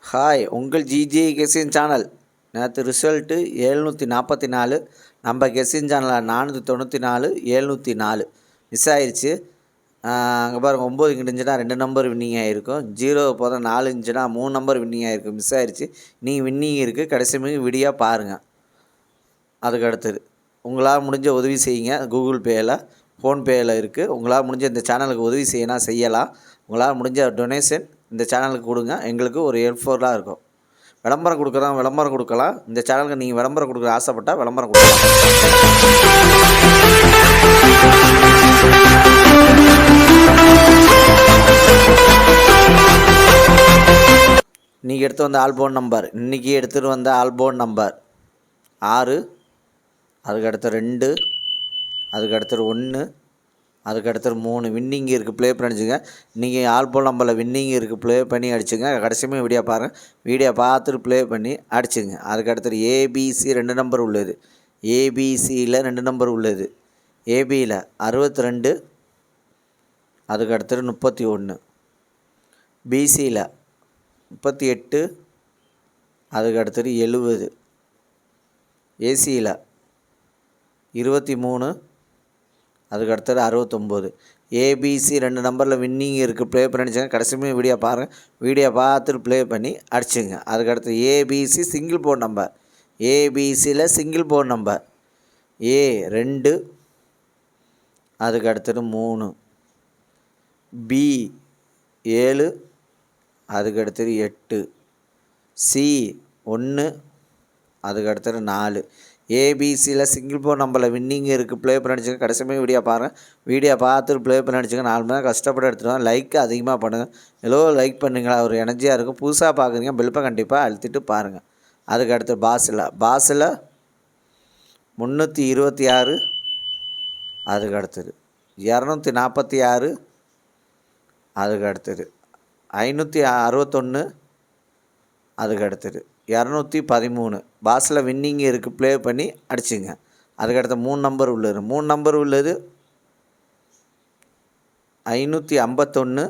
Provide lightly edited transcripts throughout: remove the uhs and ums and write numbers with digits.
Hi, உங்கள் GJ கெஸின் channel. நேற்று result 744. நம்ம கெஸின் சேனலில் 494, 704 மிஸ் ஆயிடுச்சு. அங்கே பாருங்கள், 9 இங்கே இருந்துச்சுன்னா 2 நம்பர் வின்னிங் ஆகிருக்கும். 0 போதும் 4 இருந்துச்சுன்னா 3 நம்பர் வின்னிங் ஆகிருக்கும். மிஸ் ஆயிடுச்சு. நீங்கள் வின்னிங் இருக்குது, கடைசி மிக வீடியோ பாருங்கள். அதுக்கு அடுத்தது உங்களால் முடிஞ்ச உதவி செய்யுங்க. கூகுள் பேயில், ஃபோன்பேயில் இருக்குது. உங்களால் முடிஞ்ச இந்த சேனலுக்கு உதவி செய்யலாம். உங்களால் முடிஞ்ச டொனேஷன் இந்த சேனலுக்கு கொடுங்க. எங்களுக்கு ஒரு ஹெல்ப்ஃபுல்லாக இருக்கும். விளம்பரம் கொடுக்கலாம். இந்த சேனலுக்கு நீங்கள் விளம்பரம் கொடுக்க ஆசைப்பட்டால் விளம்பரம் கொடுக்கலாம். இன்றைக்கி எடுத்து வந்த ஆல்போன் நம்பர், இன்றைக்கி எடுத்துகிட்டு வந்த ஆல்போன் நம்பர் 6, அதுக்கு அடுத்து 2, அதுக்கு அடுத்தது 1, அதுக்கு அடுத்தது 3 வின்னிங் இருக்குது. ப்ளே பண்ணி அடிச்சுங்க. நீங்கள் ஆல்போல் நம்பரில் வின்னிங் இருக்குது, ப்ளே பண்ணி அடிச்சுங்க. கடைசியுமே வீடியோ பாருங்கள். வீடியோ பார்த்துட்டு ப்ளே பண்ணி அடிச்சுங்க. அதுக்கு அடுத்தது ஏபிசி 2 நம்பர் உள்ளது. ஏபிசியில் 2 நம்பர் உள்ளது. ஏபியில் 62, அதுக்கு அடுத்தது 31. பிசியில் 38, அதுக்கு அடுத்தது 70. ஏசியில் 23, அதுக்கு அடுத்தது 69. ஏபிசி 2 நம்பரில் வின்னிங் இருக்குது. ப்ளே பண்ணி அடிச்சுங்க. கடைசியுமே வீடியோ பாருங்கள். வீடியோ பார்த்துட்டு ப்ளே பண்ணி அடிச்சுங்க. அதுக்கு அடுத்து ஏபிசி சிங்கிள் போர்ட் நம்பர். ஏபிசியில் சிங்கிள் போர்ட் நம்பர் A2, அதுக்கு அடுத்தது 3. B7, அதுக்கு அடுத்தது 8. C1, அதுக்கு அடுத்தது 4. ஏபிசியில் சிங்கிள் போர்ட் நம்பரில் வின்னிங் இருக்குது. ப்ளே பண்ணி அடிச்சுங்க. கடைசியுமே வீடியோ பாருங்கள். வீடியோ பார்த்துட்டு ப்ளே பண்ணி அடிச்சுங்க. 4 மணி நேரம் கஷ்டப்பட்டு எடுத்துகிட்டு லைக் அதிகமாக பண்ணுங்கள். எவ்வளோ லைக் பண்ணுங்களா, ஒரு எனர்ஜியாக இருக்கும். புதுசாக பார்க்குறீங்க, பெல்ப்பை கண்டிப்பாக அழுத்திட்டு பாருங்கள். அதுக்கு அடுத்து பாஸில் 326, அதுக்கு அடுத்தது 246, அதுக்கு அடுத்தது 561, அதுக்கு அடுத்தது 213. பாஸில் வின்னிங் இருக்குது. ப்ளே பண்ணி அடிச்சுங்க. அதுக்கடுத்து 3 நம்பர் உள்ளது. 3 நம்பர் உள்ளது 551,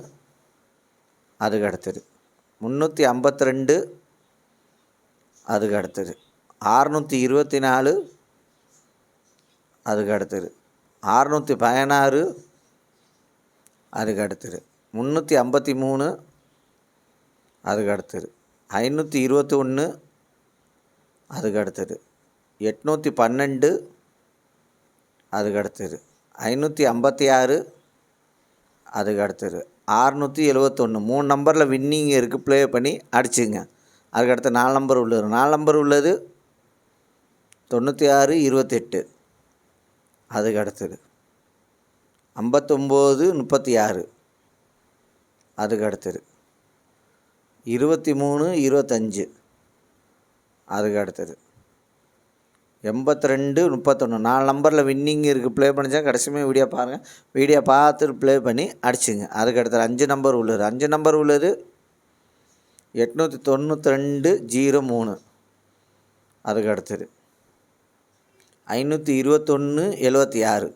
அதுக்கு அடுத்தது 352, அதுக்கு அடுத்தது 624, அதுக்கு அடுத்தது 616, அதுக்கு அடுத்தது 353, அதுக்கு அடுத்தது 521, அதுக்கு அடுத்தது 812, அதுக்கு அடுத்தது 556, அதுக்கு அடுத்தது 671. 3 நம்பரில் வின்னிங் இருக்குது. ப்ளே பண்ணி அடிச்சுங்க. அதுக்கடுத்து 4 நம்பர் உள்ளது. 4 நம்பர் உள்ளது 96, 28, அதுக்கு அடுத்தது 59, 36, அதுக்கு அடுத்தது 23, 25, அதுக்கு அடுத்தது 82, 31. 4 நம்பரில் வின்னிங் இருக்குது. ப்ளே பண்ணிச்சா கடைசியுமே வீடியோ பாருங்கள். வீடியோ பார்த்துட்டு ப்ளே பண்ணி அடிச்சுங்க. அதுக்கு அடுத்தது 5 நம்பர் உள்ளது. 5 நம்பர் உள்ளது 892, 03, அதுக்கு அடுத்தது 521, 76,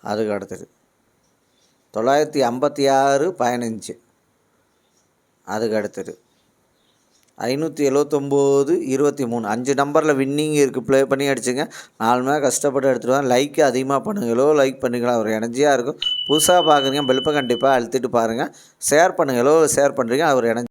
அதுக்கு அடுத்தது 956, 15, அதுக்கு அடுத்தது 579, 23. 5 நம்பரில் வின்னிங் இருக்குது. ப்ளே பண்ணி அடிச்சுங்க. 4 மணி நேரம் கஷ்டப்பட்டு எடுத்துகிட்டு லைக் அதிகமாக பண்ணுங்கள். எவ்வளோ லைக் பண்ணிக்கலாம், ஒரு எனர்ஜியாக இருக்கும். புதுசாக பார்க்குறீங்க, பெல்ப்பை கண்டிப்பாக அழுத்திட்டு பாருங்கள். ஷேர் பண்ணுங்கள். எவ்வளோ ஷேர் பண்ணுறீங்க, ஒரு எனர்ஜி